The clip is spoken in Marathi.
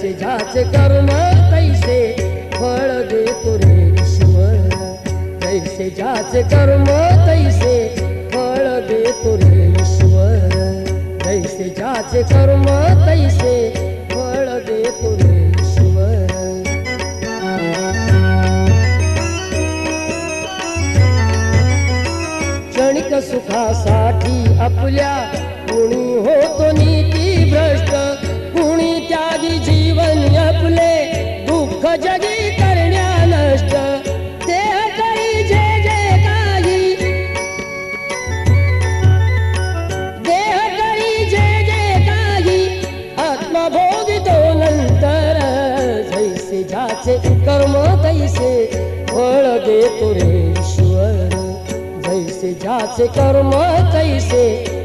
जैसे ज्याचे कर्म तैसे फळ देतो रे ईश्वर. जैसे ज्याचे कर्म तैसे फळ देतो रे ईश्वर. जैसे ज्याचे कर्म तैसे फळ देतो रे ईश्वर. क्षणिक सुखासाठी आपल्या कुणी होतो नीती भ्रष्ट. कुणी त्यागी जीवन आपले दुःख जगी करण्या नष्ट. देह करी जे जे काही, देह करी जे जे काही, आत्मभोगितो नंतर. जैसे ज्याचे कर्म तैसे फळ देतो रे ईश्वर. जैसे ज्याचे कर्म तैसे